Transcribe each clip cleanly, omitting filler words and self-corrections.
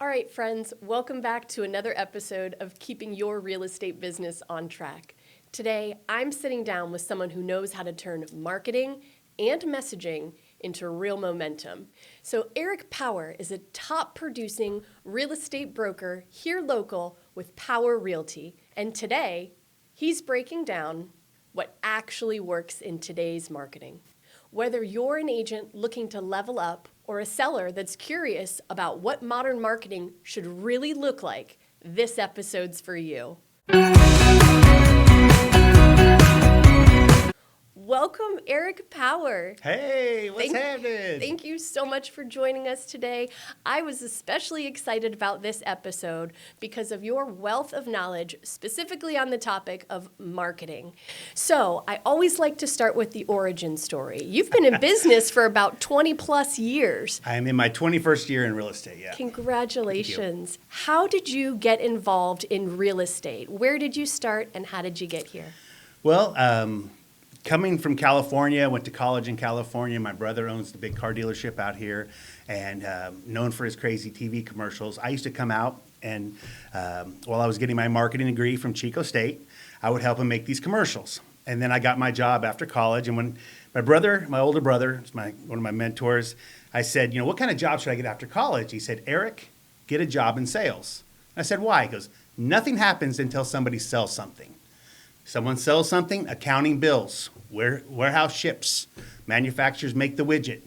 All right, friends, welcome back to another episode of Keeping Your Real Estate Business on Track. Today, I'm sitting down with someone who knows how to turn marketing and messaging into real momentum. So Eric Power is a top producing real estate broker here local with Power Realty. And today, he's breaking down what actually works in today's marketing. Whether you're an agent looking to level up or a seller that's curious about what modern marketing should really look like, this episode's for you. Welcome, Eric Power. Hey, what's happening? Thank you so much for joining us today. I was especially excited about this episode because of your wealth of knowledge, specifically on the topic of marketing. So I always like to start with the origin story. You've been in business for about 20 plus years. I'm in my 21st year in real estate, yeah. Congratulations. How did you get involved in real estate? Where did you start and how did you get here? Well, coming from California, went to college in California. My brother owns the big car dealership out here and known for his crazy TV commercials. I used to come out and while I was getting my marketing degree from Chico State, I would help him make these commercials. And then I got my job after college. And when my older brother, is one of my mentors, I said, what kind of job should I get after college? He said, Eric, get a job in sales. I said, why? He goes, nothing happens until somebody sells something. Someone sells something, accounting bills, warehouse ships, manufacturers make the widget.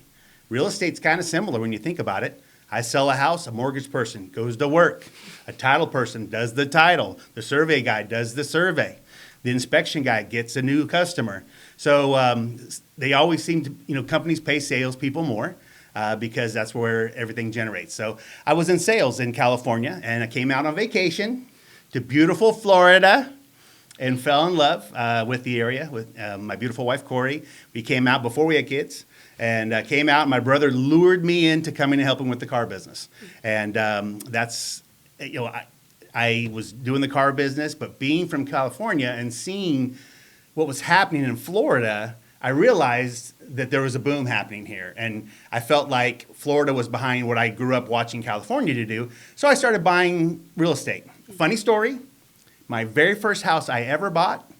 Real estate's kind of similar when you think about it. I sell a house, a mortgage person goes to work. A title person does the title. The survey guy does the survey. The inspection guy gets a new customer. So they always seem to, companies pay salespeople more because that's where everything generates. So I was in sales in California and I came out on vacation to beautiful Florida. And fell in love with the area, with my beautiful wife, Corey. We came out before we had kids and came out. My brother lured me into coming and helping with the car business. And that's, I was doing the car business, but being from California and seeing what was happening in Florida, I realized that there was a boom happening here. And I felt like Florida was behind what I grew up watching California to do. So I started buying real estate. Funny story. My very first house I ever bought,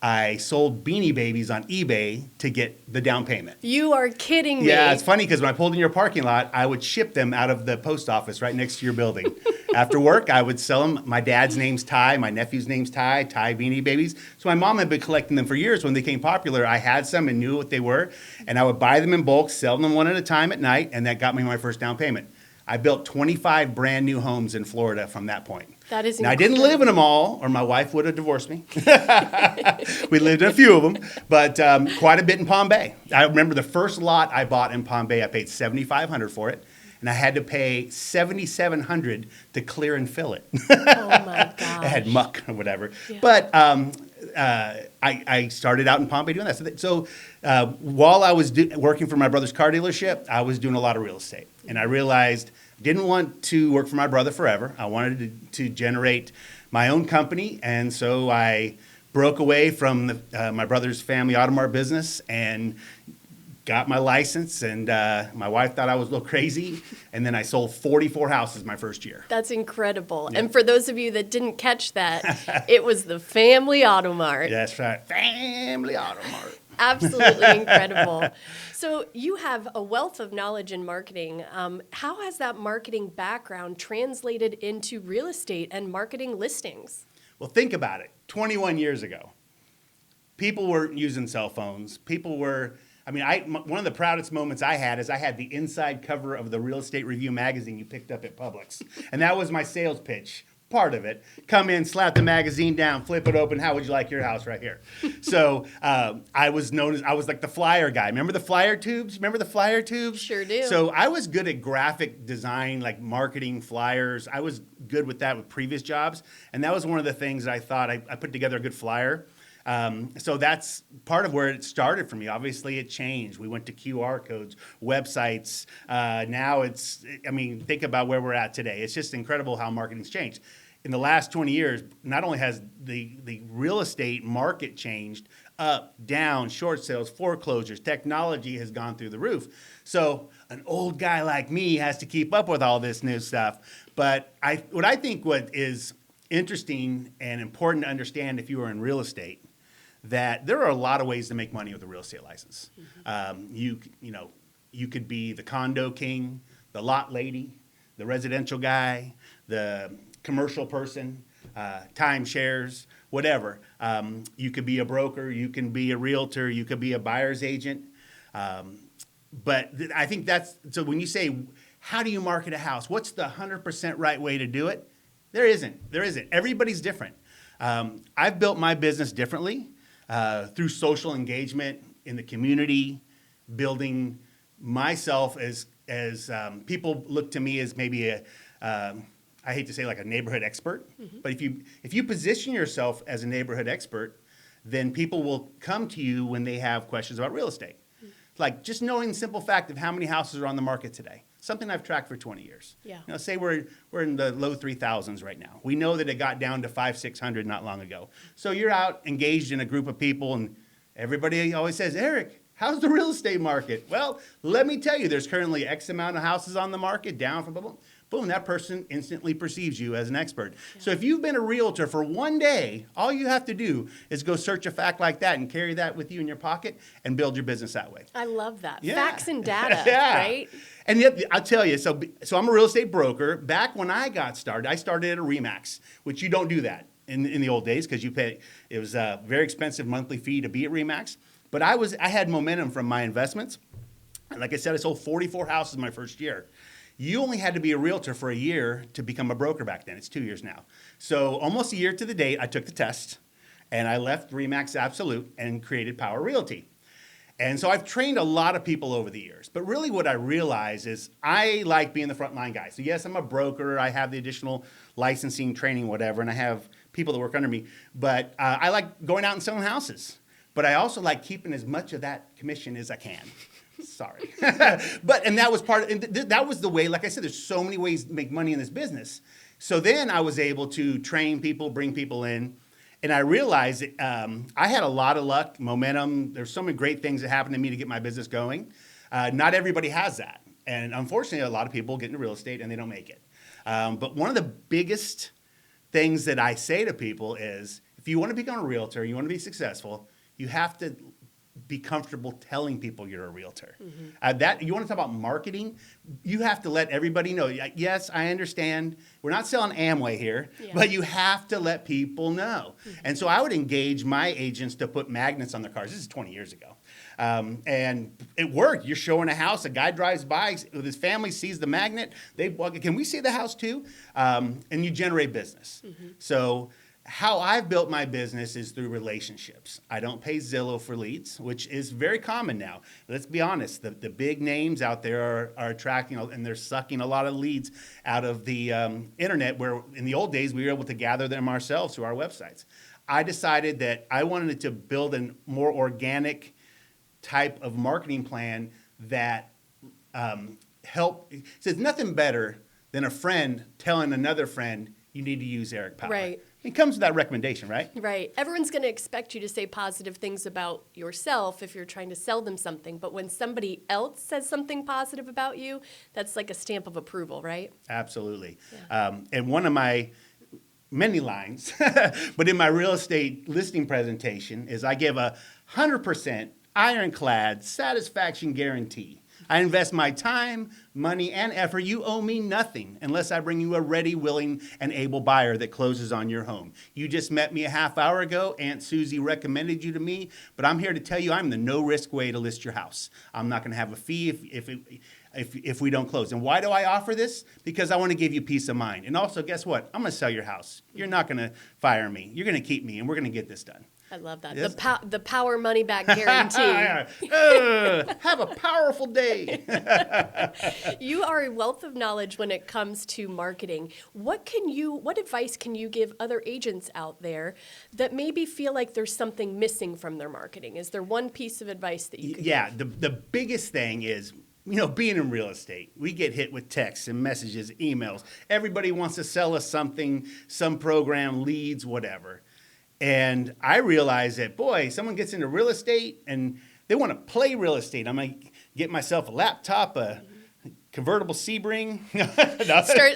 I sold Beanie Babies on eBay to get the down payment. You are kidding me. Yeah, it's funny because when I pulled in your parking lot, I would ship them out of the post office right next to your building. After work, I would sell them. My dad's name's Ty. My nephew's name's Ty Beanie Babies. So my mom had been collecting them for years. When they became popular, I had some and knew what they were. And I would buy them in bulk, sell them one at a time at night, and that got me my first down payment. I built 25 brand new homes in Florida from that point. That is incredible. Now, I didn't live in them all, or my wife would have divorced me. We lived in a few of them, but quite a bit in Palm Bay. I remember the first lot I bought in Palm Bay, I paid $7,500 for it, and I had to pay $7,700 to clear and fill it. Oh, my gosh. It had muck or whatever. Yeah. But I started out in Palm Bay doing that. So while I was working for my brother's car dealership, I was doing a lot of real estate. And I realized I didn't want to work for my brother forever. I wanted to generate my own company. And so I broke away from my brother's family auto mart business and got my license. And my wife thought I was a little crazy. And then I sold 44 houses my first year. That's incredible. Yeah. And for those of you that didn't catch that, it was the family auto mart. That's right. Family auto mart. Absolutely incredible. So you have a wealth of knowledge in marketing. How has that marketing background translated into real estate and marketing listings? Well, think about it. 21 years ago, people weren't using cell phones. People were, one of the proudest moments I had is I had the inside cover of the Real Estate Review magazine you picked up at Publix. And that was my sales pitch. Part of it. Come in, slap the magazine down, flip it open. How would you like your house right here? So I was like the flyer guy. Remember the flyer tubes? Sure do. So I was good at graphic design, like marketing flyers. I was good with that with previous jobs. And that was one of the things that I thought I put together a good flyer. So that's part of where it started for me. Obviously, it changed. We went to QR codes, websites. Now think about where we're at today. It's just incredible how marketing's changed. In the last 20 years, not only has the real estate market changed, up, down, short sales, foreclosures, technology has gone through the roof. So an old guy like me has to keep up with all this new stuff. But what I think what is interesting and important to understand if you are in real estate, that there are a lot of ways to make money with a real estate license. You could be the condo king, the lot lady, the residential guy, the commercial person, timeshares, whatever. You could be a broker, you can be a realtor, you could be a buyer's agent. But I think so when you say, how do you market a house? What's the 100% right way to do it? There isn't. Everybody's different. I've built my business differently through social engagement in the community, building myself as people look to me as maybe I hate to say like a neighborhood expert, but if you position yourself as a neighborhood expert, then people will come to you when they have questions about real estate. Like just knowing the simple fact of how many houses are on the market today, something I've tracked for 20 years. Yeah. Say we're in the low 3,000s right now. We know that it got down to 500-600 not long ago. So you're out engaged in a group of people, and everybody always says, Eric, how's the real estate market? Well, let me tell you, there's currently X amount of houses on the market, down from blah, blah. Boom, that person instantly perceives you as an expert. Yeah. So if you've been a realtor for one day, all you have to do is go search a fact like that and carry that with you in your pocket and build your business that way. I love that. Yeah. Facts and data, yeah. right? And yet, I'll tell you, so I'm a real estate broker. Back when I got started, I started at a RE/MAX, which you don't do that in the old days because it was a very expensive monthly fee to be at RE/MAX. But I had momentum from my investments. And like I said, I sold 44 houses my first year. You only had to be a realtor for a year to become a broker back then. It's 2 years now. So almost a year to the date, I took the test, and I left RE/MAX Absolute and created Power Realty. And so I've trained a lot of people over the years. But really what I realize is I like being the frontline guy. So yes, I'm a broker. I have the additional licensing, training, whatever, and I have people that work under me. But I like going out and selling houses. But I also like keeping as much of that commission as I can. Sorry. And that was that was the way, like I said, there's so many ways to make money in this business. So then I was able to train people, bring people in, and I realized that, I had a lot of luck, momentum. There's so many great things that happened to me to get my business going. Not everybody has that. And unfortunately, a lot of people get into real estate and they don't make it. But one of the biggest things that I say to people is, if you want to become a realtor, you want to be successful, you have to be comfortable telling people you're a realtor. You want to talk about marketing? You have to let everybody know. Yes, I understand. We're not selling Amway here, but you have to let people know. And so I would engage my agents to put magnets on their cars. This is 20 years ago. And it worked. You're showing a house. A guy drives by with his family, sees the magnet. Can we see the house too? And you generate business. So how I've built my business is through relationships. I don't pay Zillow for leads, which is very common now. Let's be honest, the big names out there are attracting, and they're sucking a lot of leads out of the internet, where in the old days we were able to gather them ourselves through our websites. I decided that I wanted to build a more organic type of marketing plan that helped. There's nothing better than a friend telling another friend, you need to use Eric Power. Right. It comes with that recommendation, right? Right. Everyone's going to expect you to say positive things about yourself if you're trying to sell them something. But when somebody else says something positive about you, that's like a stamp of approval, right? Absolutely. Yeah. And one of my many lines, but in my real estate listing presentation, is I give 100% ironclad satisfaction guarantee. I invest my time, money, and effort. You owe me nothing unless I bring you a ready, willing, and able buyer that closes on your home. You just met me a half hour ago. Aunt Susie recommended you to me, but I'm here to tell you I'm the no-risk way to list your house. I'm not going to have a fee if we don't close. And why do I offer this? Because I want to give you peace of mind. And also, guess what? I'm going to sell your house. You're not going to fire me. You're going to keep me, and we're going to get this done. I love that. Yes. The power money back guarantee. Have a powerful day. You are a wealth of knowledge when it comes to marketing. What advice can you give other agents out there that maybe feel like there's something missing from their marketing? Is there one piece of advice that you could give? The biggest thing is, being in real estate, we get hit with texts and messages, emails. Everybody wants to sell us something, some program, leads, whatever. And I realized that, someone gets into real estate and they want to play real estate. I'm going to get myself a laptop, a convertible Sebring.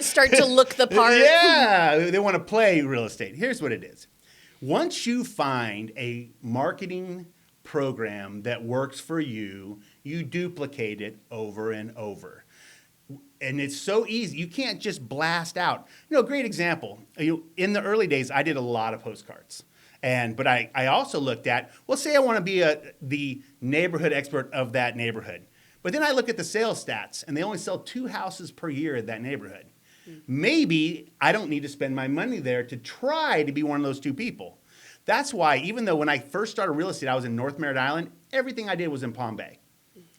Start to look the part. Yeah, they want to play real estate. Here's what it is. Once you find a marketing program that works for you, you duplicate it over and over. And it's so easy. You can't just blast out. Great example. In the early days, I did a lot of postcards. But I also looked at, well, say I want to be the neighborhood expert of that neighborhood. But then I look at the sales stats, and they only sell 2 houses per year in that neighborhood. Maybe I don't need to spend my money there to try to be one of those 2 people. That's why, even though when I first started real estate, I was in North Merritt Island, everything I did was in Palm Bay.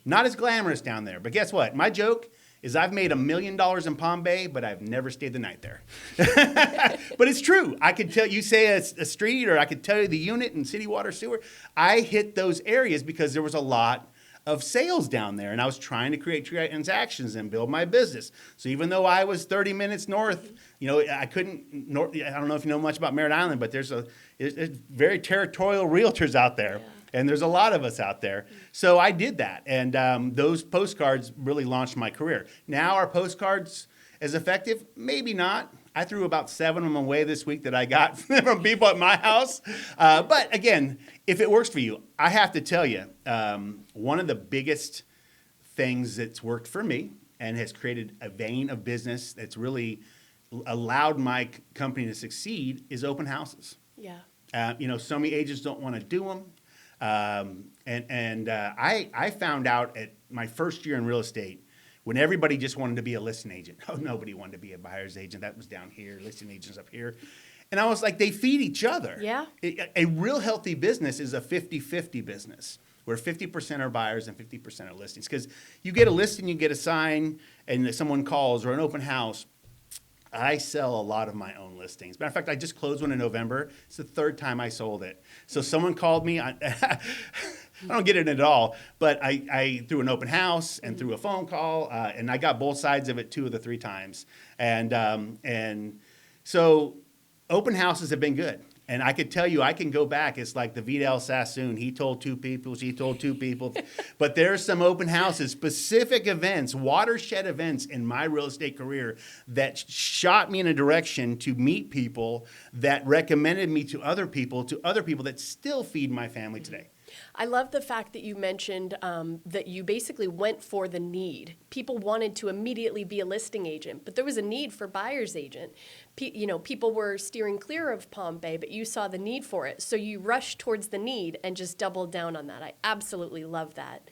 Not as glamorous down there. But guess what? My joke is I've made $1 million in Palm Bay, but I've never stayed the night there. But it's true. I could tell you, say a street, or I could tell you the unit in city water sewer. I hit those areas because there was a lot of sales down there, and I was trying to create transactions and build my business. So even though I was 30 minutes north, I couldn't. I don't know if you know much about Merritt Island, but there's very territorial realtors out there. Yeah. And there's a lot of us out there. So I did that. And those postcards really launched my career. Now are postcards as effective? Maybe not. I threw about 7 of them away this week that I got from people at my house. But again, if it works for you, I have to tell you, one of the biggest things that's worked for me and has created a vein of business that's really allowed my company to succeed is open houses. Yeah. So many agents don't want to do them. I found out at my first year in real estate when everybody just wanted to be a listing agent. Oh, nobody wanted to be a buyer's agent. That was down here, listing agents up here. And I was like, they feed each other. Yeah. A real healthy business is a 50-50 business where 50% are buyers and 50% are listings. Because you get a listing, you get a sign, and someone calls, or an open house. I sell a lot of my own listings. Matter of fact, I just closed one in November. It's the 3rd time I sold it. So someone called me. I don't get it at all, but I threw an open house and threw a phone call, and I got both sides of it 2 of the 3 times. And so open houses have been good. And I could tell you, I can go back. It's like the Vidal Sassoon. He told 2 people, she told 2 people. But there's some open houses, specific events, watershed events in my real estate career that shot me in a direction to meet people that recommended me to other people that still feed my family today. I love the fact that you mentioned that you basically went for the need. People wanted to immediately be a listing agent, but there was a need for buyer's agent. People were steering clear of Palm Bay, but you saw the need for it. So you rushed towards the need and just doubled down on that. I absolutely love that.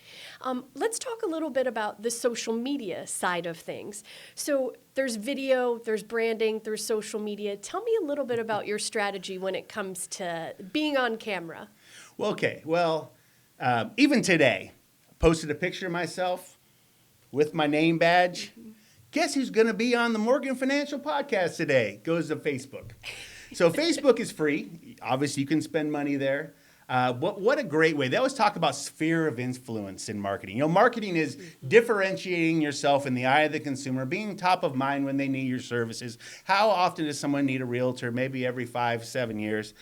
Let's talk a little bit about the social media side of things. So there's video, there's branding, there's social media. Tell me a little bit about your strategy when it comes to being on camera. Well, okay. Well, even today, I posted a picture of myself with my name badge. Mm-hmm. Guess who's going to be on the Morgan Financial Podcast today? Goes to Facebook. So Facebook is free. Obviously, you can spend money there. What a great way. They always talk about sphere of influence in marketing. Marketing is differentiating yourself in the eye of the consumer, being top of mind when they need your services. How often does someone need a realtor? Maybe every 5-7 years.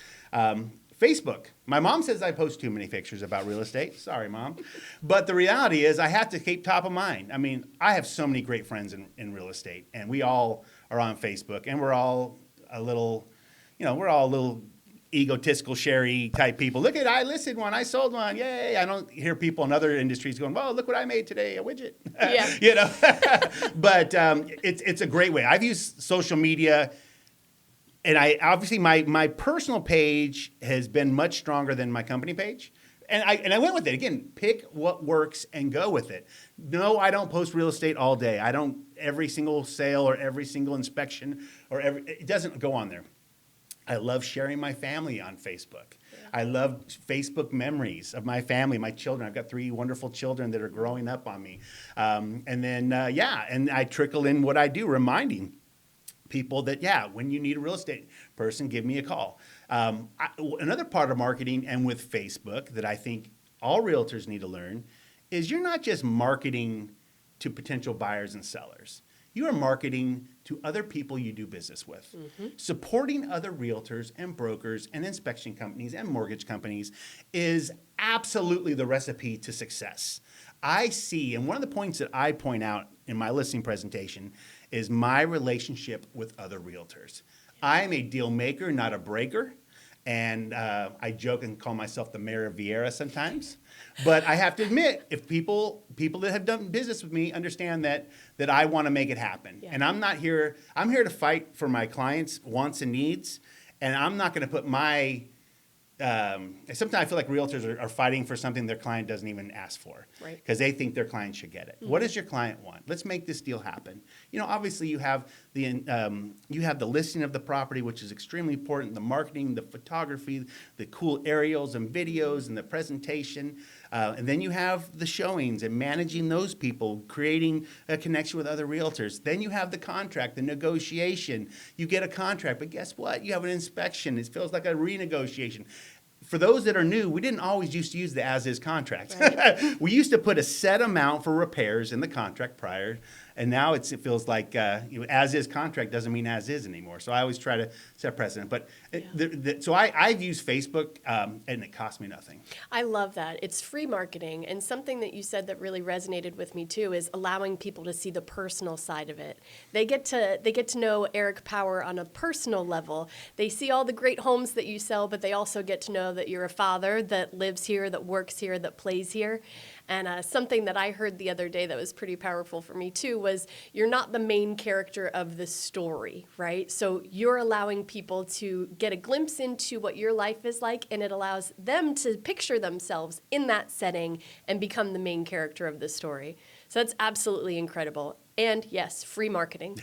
Facebook. My mom says I post too many pictures about real estate. Sorry, Mom. But the reality is I have to keep top of mind. I mean, I have so many great friends in real estate, and we all are on Facebook, and we're all a little egotistical, sherry type people. Look at, I listed one, I sold one, yay. I don't hear people in other industries going, well, look what I made today, a widget. Yeah. But it's a great way. I've used social media. And I obviously my personal page has been much stronger than my company page. And I went with it. Again, pick what works and go with it. No, I don't post real estate all day. I don't every single sale or every single inspection it doesn't go on there. I love sharing my family on Facebook. Yeah. I love Facebook memories of my family, my children. I've got 3 wonderful children that are growing up on me. And I trickle in what I do, reminding people that, when you need a real estate person, give me a call. Another part of marketing and with Facebook that I think all realtors need to learn is you're not just marketing to potential buyers and sellers. You are marketing to other people you do business with. Mm-hmm. Supporting other realtors and brokers and inspection companies and mortgage companies is absolutely the recipe to success. I see, and one of the points that I point out in my listing presentation is my relationship with other realtors. I am a deal maker, not a breaker. And I joke and call myself the mayor of Vieira sometimes. But I have to admit, if people that have done business with me understand that I want to make it happen. Yeah. And I'm here to fight for my clients' wants and needs. And I'm not going to put my, sometimes I feel like realtors are fighting for something their client doesn't even ask for. Right. Because they think their client should get it. What does your client want? Let's make this deal happen. Obviously you have the listing of the property, which is extremely important, the marketing, the photography, the cool aerials and videos and the presentation. And then you have the showings and managing those people, creating a connection with other realtors. Then you have the contract, the negotiation. You get a contract, but guess what? You have an inspection. It feels like a renegotiation. For those that are new, we didn't always used to use the as-is contract. Right. We used to put a set amount for repairs in the contract prior, and now it feels like as-is contract doesn't mean as-is anymore. So I always try to set precedent. But so I've used Facebook, and it cost me nothing. I love that. It's free marketing, and something that you said that really resonated with me too is allowing people to see the personal side of it. They get to know Eric Power on a personal level. They see all the great homes that you sell, but they also get to know that you're a father that lives here, that works here, that plays here. And something that I heard the other day that was pretty powerful for me too was you're not the main character of the story, right? So you're allowing people to get a glimpse into what your life is like, and it allows them to picture themselves in that setting and become the main character of the story. So that's absolutely incredible. And yes, free marketing.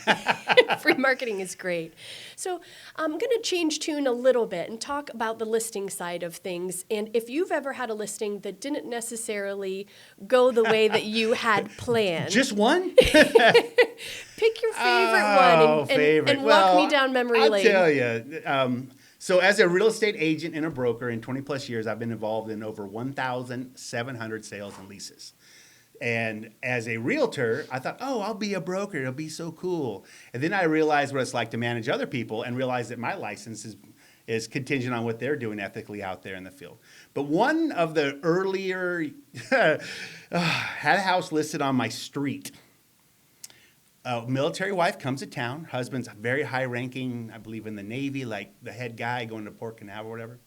Free marketing is great. So I'm going to change tune a little bit and talk about the listing side of things. And if you've ever had a listing that didn't necessarily go the way that you had planned. Just one? Pick your favorite one and walk me down memory lane. I'll tell you. So as a real estate agent and a broker in 20 plus years, I've been involved in over 1,700 sales and leases. And as a realtor, I thought, I'll be a broker. It'll be so cool. And then I realized what it's like to manage other people and realized that my license is contingent on what they're doing ethically out there in the field. But one of the earlier had a house listed on my street. A military wife comes to town. Husband's very high ranking, I believe in the Navy, like the head guy going to Port Canaveral or whatever.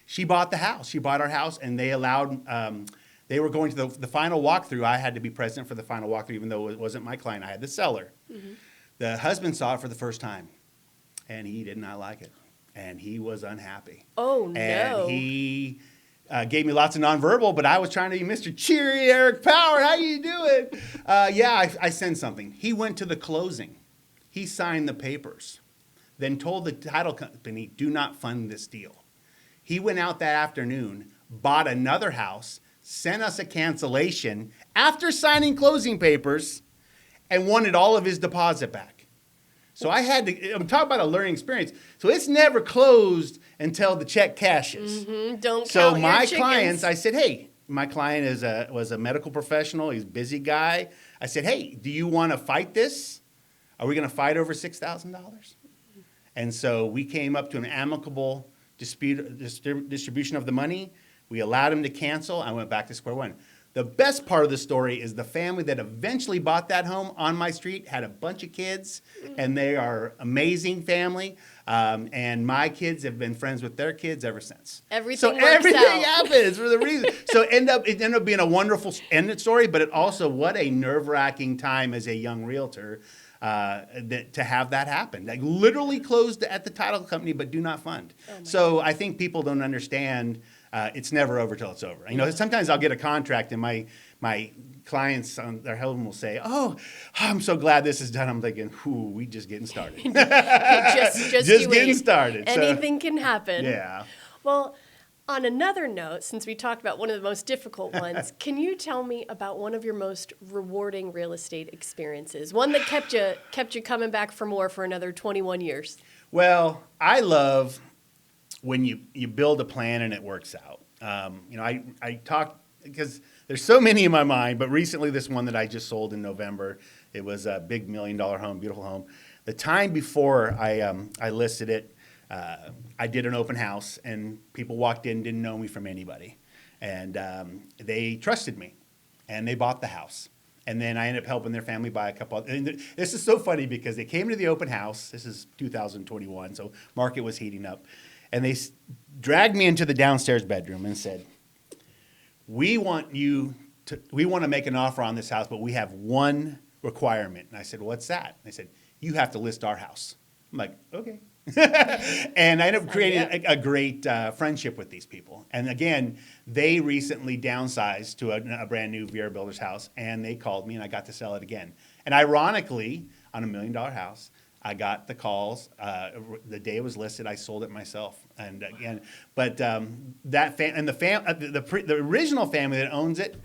She bought the house. She bought our house, and they allowed... They were going to the final walkthrough. I had to be present for the final walkthrough, even though it wasn't my client. I had the seller. Mm-hmm. The husband saw it for the first time, and he did not like it, and he was unhappy. Oh, no. And he gave me lots of nonverbal, but I was trying to be Mr. Cheery Eric Power. How you doing? I sent something. He went to the closing. He signed the papers, then told the title company, do not fund this deal. He went out that afternoon, bought another house, sent us a cancellation after signing closing papers, and wanted all of his deposit back. So I'm talking about a learning experience. So it's never closed until the check cashes. Mm-hmm. Don't so count my your chickens. clients, I said, hey, my client was a medical professional. He's a busy guy. I said, hey, do you want to fight this? Are we going to fight over $6,000? And so we came up to an amicable distribution of the money. We allowed him to cancel. I went back to square one. The best part of the story is the family that eventually bought that home on my street had a bunch of kids, and they are amazing family. And my kids have been friends with their kids ever since. Everything happens for the reason. So it ended up being a wonderful ended story, but it also, what a nerve-wracking time as a young realtor to have that happen. Like literally closed at the title company, but do not fund. So I think people don't understand. It's never over till it's over. Sometimes I'll get a contract and my clients on their home will say, I'm so glad this is done. I'm thinking, we just getting started. just getting started. Anything can happen. Yeah. Well, on another note, since we talked about one of the most difficult ones, can you tell me about one of your most rewarding real estate experiences? One that kept you coming back for more for another 21 years. Well, I love when you build a plan and it works out. I talk, because there's so many in my mind, but recently this one that I just sold in November, it was a big $1 million home, beautiful home. The time before I listed it, I did an open house, and people walked in, didn't know me from anybody. And they trusted me. and they bought the house. And then I ended up helping their family buy a couple. And this is so funny because they came to the open house. This is 2021, so market was heating up. And they dragged me into the downstairs bedroom and said, we want to make an offer on this house, but we have one requirement. And I said, what's that? And they said, you have to list our house. I'm like, okay. And I ended up creating a great friendship with these people. And again, they recently downsized to a brand new Vieira Builders house, and they called me, and I got to sell it again. And ironically, on $1 million house, I got the calls. The day it was listed, I sold it myself. And again, but the original family that owns it,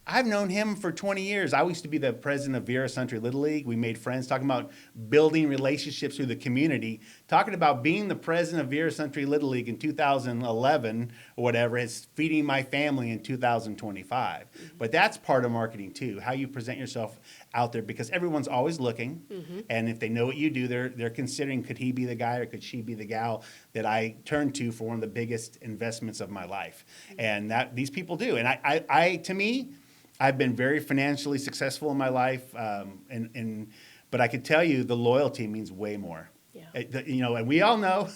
I've known him for 20 years. I used to be the president of Vieira Country Little League. We made friends, talking about building relationships through the community, talking about being the president of Vieira Country Little League in 2011 or whatever, is feeding my family in 2025. But that's part of marketing too, how you present yourself out there, because everyone's always looking. And if they know what you do, they're considering, could he be the guy or could she be the gal that I turn to for one of the biggest investments of my life? And that these people do. And I to me, I've been very financially successful in my life, but I could tell you the loyalty means way more. Yeah. And we all know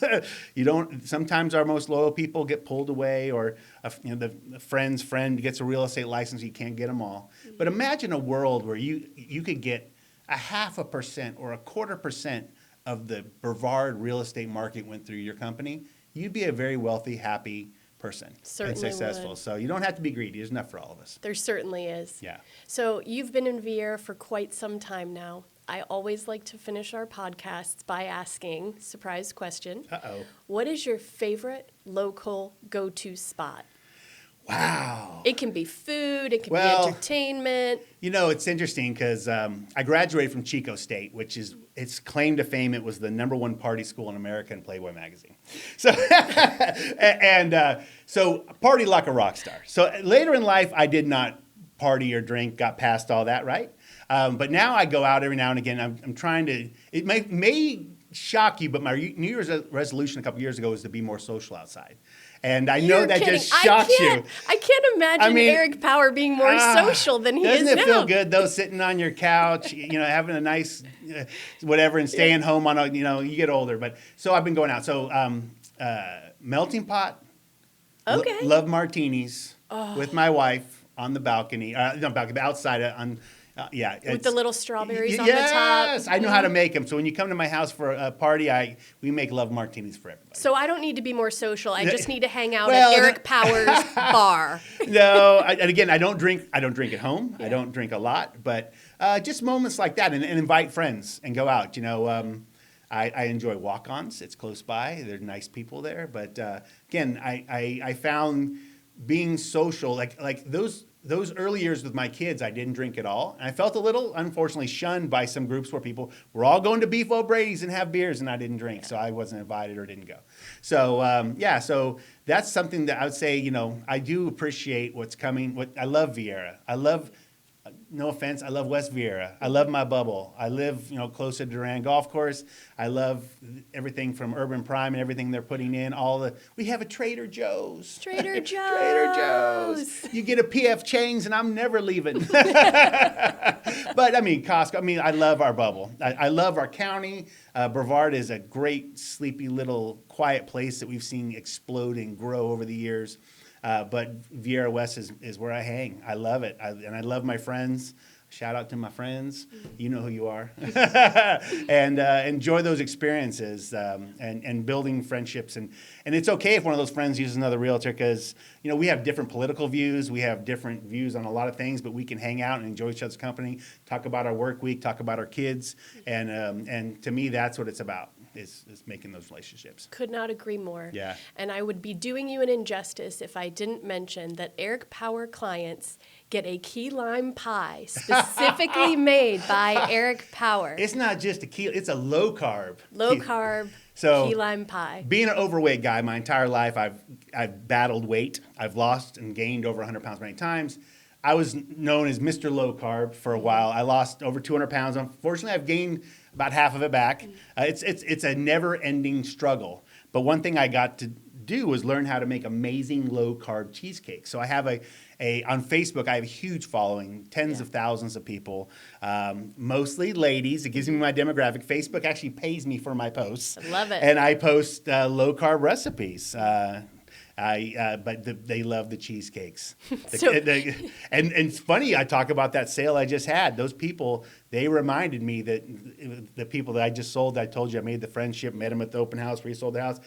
sometimes our most loyal people get pulled away, or the friend's friend gets a real estate license, you can't get them all. But imagine a world where you could get 0.5% or 1/4% of the Brevard real estate market went through your company. You'd be a very wealthy, happy person. Certainly and successful. would. So you don't have to be greedy. There's enough for all of us. There certainly is. Yeah. So you've been in Vieira for quite some time now. I always like to finish our podcasts by asking, surprise question, what is your favorite local go-to spot? Wow. It can be food, it can be entertainment. It's interesting because I graduated from Chico State, which is its claim to fame. It was the #1 party school in America in Playboy magazine. So, so party like a rock star. So later in life, I did not party or drink, got past all that, right? But now I go out every now and again. I'm trying to, it may shock you, but my New Year's resolution a couple years ago was to be more social outside. And I know that just shocks you. I can't imagine Eric Power being more social than he is now. Doesn't it feel good, though, sitting on your couch, having a nice whatever, and staying home on you get older. But so I've been going out. So melting pot, love martinis with my wife on the balcony, outside on. With the little strawberries on the top. Yes, I know how to make them. So when you come to my house for a party, we make love martinis for everybody. So I don't need to be more social. I just need to hang out at Eric Power's bar. No, and again, I don't drink at home. Yeah. I don't drink a lot, but just moments like that, and invite friends and go out. I enjoy walk-ons. It's close by. There's nice people there. But again, I found being social, like those early years with my kids, I didn't drink at all. And I felt a little, unfortunately, shunned by some groups where people were all going to Beef O'Brady's and have beers, and I didn't drink. So I wasn't invited or didn't go. So, so that's something that I would say, I do appreciate what's coming. I love Vieira. I love, no offense, I love West Vieira. I love my bubble. I live, close to Duran Golf Course. I love everything from Urban Prime and everything they're putting in. We have a Trader Joe's. Trader Joe's. Trader Joe's. You get a PF Chang's and I'm never leaving. But Costco. I love our bubble. I love our county. Brevard is a great, sleepy little quiet place that we've seen explode and grow over the years. But Vieira West is where I hang. I love it. And I love my friends. Shout out to my friends. You know who you are. And enjoy those experiences and building friendships. And it's okay if one of those friends uses another realtor because, we have different political views. We have different views on a lot of things, but we can hang out and enjoy each other's company, talk about our work week, talk about our kids. And to me, that's what it's about. Is making those relationships. Could not agree more. Yeah. And I would be doing you an injustice if I didn't mention that Eric Power clients get a key lime pie specifically made by Eric Power. It's not just it's a low carb. Key lime pie. Being an overweight guy my entire life, I've battled weight. I've lost and gained over 100 pounds many times. I was known as Mr. Low Carb for a while. I lost over 200 pounds. Unfortunately, I've gained about half of it back. It's a never-ending struggle. But one thing I got to do was learn how to make amazing low-carb cheesecakes. So I have on Facebook, I have a huge following, tens of thousands of people, mostly ladies. It gives me my demographic. Facebook actually pays me for my posts. I love it. And I post low-carb recipes. But they love the cheesecakes. And it's funny, I talk about that sale I just had. Those people, they reminded me that the people that I just sold, I told you I made the friendship, met them at the open house, resold the house.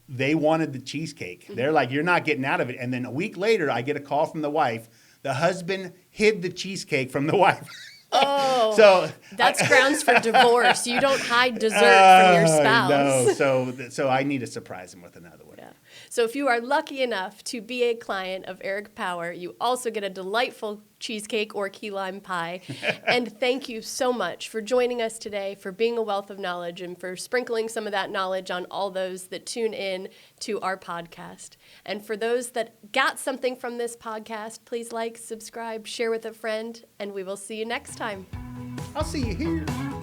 They wanted the cheesecake. Mm-hmm. They're like, you're not getting out of it. And then a week later, I get a call from the wife. The husband hid the cheesecake from the wife. Oh, so that's grounds for divorce. You don't hide dessert from your spouse. No, so I need to surprise him with another one. Yeah. So if you are lucky enough to be a client of Eric Power, you also get a delightful cheesecake or key lime pie. And thank you so much for joining us today, for being a wealth of knowledge, and for sprinkling some of that knowledge on all those that tune in to our podcast. And for those that got something from this podcast, please like, subscribe, share with a friend, and we will see you next time. I'll see you here.